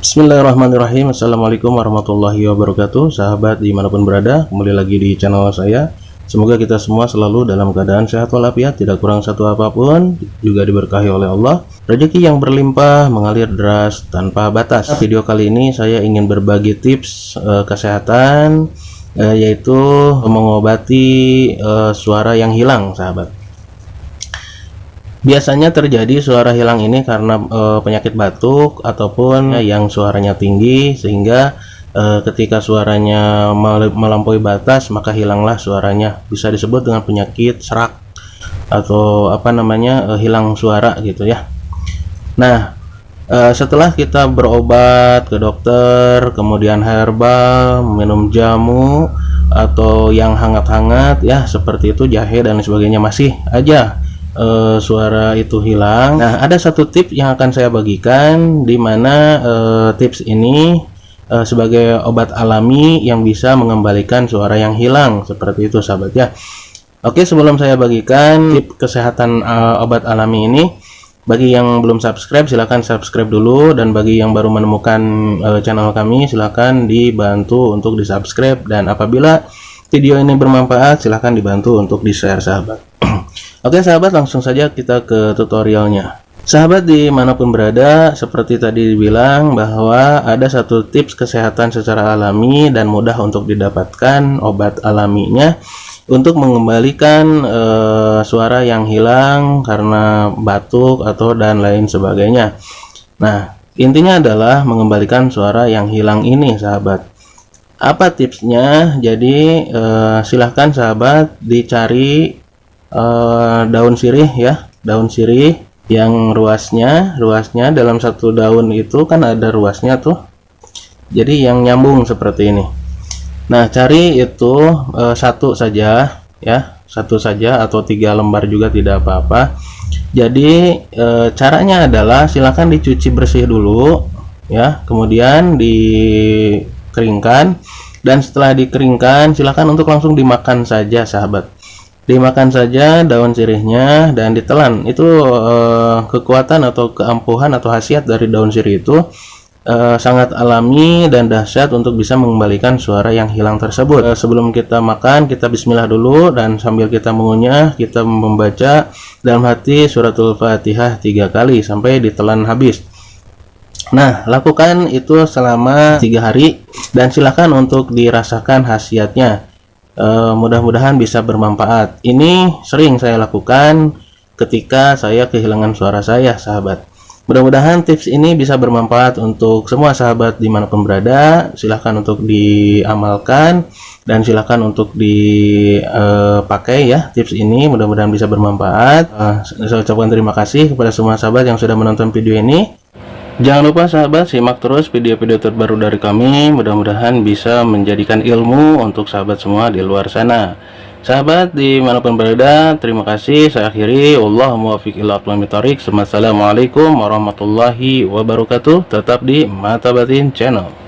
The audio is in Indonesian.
Bismillahirrahmanirrahim. Assalamualaikum warahmatullahi wabarakatuh. Sahabat dimanapun berada, kembali lagi di channel saya. Semoga kita semua selalu dalam keadaan sehat walafiat, tidak kurang satu apapun, juga diberkahi oleh Allah. Rezeki yang berlimpah mengalir deras tanpa batas. Video kali ini saya ingin berbagi tips kesehatan, yaitu mengobati suara yang hilang, sahabat. Biasanya terjadi suara hilang ini karena penyakit batuk ataupun yang suaranya tinggi, sehingga ketika suaranya melampaui batas maka hilanglah suaranya. Bisa disebut dengan penyakit serak atau hilang suara gitu ya. Nah, setelah kita berobat ke dokter, kemudian herbal, minum jamu atau yang hangat-hangat ya seperti itu, jahe dan sebagainya, masih aja suara itu hilang. Nah, ada satu tips yang akan saya bagikan, di mana tips ini sebagai obat alami yang bisa mengembalikan suara yang hilang seperti itu, sahabat ya. Oke, sebelum saya bagikan tips kesehatan obat alami ini, bagi yang belum subscribe silahkan subscribe dulu, dan bagi yang baru menemukan channel kami silahkan dibantu untuk di subscribe, dan apabila video ini bermanfaat silahkan dibantu untuk di share, sahabat. Oke sahabat, langsung saja kita ke tutorialnya. Sahabat dimanapun berada, seperti tadi dibilang bahwa ada satu tips kesehatan secara alami dan mudah untuk didapatkan obat alaminya untuk mengembalikan suara yang hilang karena batuk atau dan lain sebagainya. Nah, intinya adalah mengembalikan suara yang hilang ini, sahabat. Apa tipsnya? Jadi silahkan sahabat dicari daun sirih ya, daun sirih yang ruasnya dalam satu daun itu kan ada ruasnya tuh, jadi yang nyambung seperti ini. Nah, cari itu satu saja ya, satu saja atau 3 lembar juga tidak apa-apa. Jadi caranya adalah silakan dicuci bersih dulu ya, kemudian dikeringkan, dan setelah dikeringkan silakan untuk langsung dimakan saja, sahabat. Dimakan saja daun sirihnya dan ditelan. Itu kekuatan atau keampuhan atau khasiat dari daun sirih itu sangat alami dan dahsyat untuk bisa mengembalikan suara yang hilang tersebut. Sebelum kita makan, kita bismillah dulu, dan sambil kita mengunyah kita membaca dalam hati suratul Fatihah 3 kali sampai ditelan habis. Nah, lakukan itu selama 3 hari dan silakan untuk dirasakan khasiatnya. Mudah-mudahan bisa bermanfaat. Ini sering saya lakukan ketika saya kehilangan suara saya, sahabat. Mudah-mudahan tips ini bisa bermanfaat untuk semua sahabat dimanapun berada. Silahkan untuk diamalkan dan silahkan untuk dipakai ya tips ini. Mudah-mudahan bisa bermanfaat. Saya ucapkan terima kasih kepada semua sahabat yang sudah menonton video ini. Jangan lupa sahabat, simak terus video-video terbaru dari kami. Mudah-mudahan bisa menjadikan ilmu untuk sahabat semua di luar sana. Sahabat dimanapun berada, terima kasih. Saya akhiri. Wallahu muwaffiq ila aqwamit thoriq. Assalamualaikum warahmatullahi wabarakatuh. Tetap di Mata Batin Channel.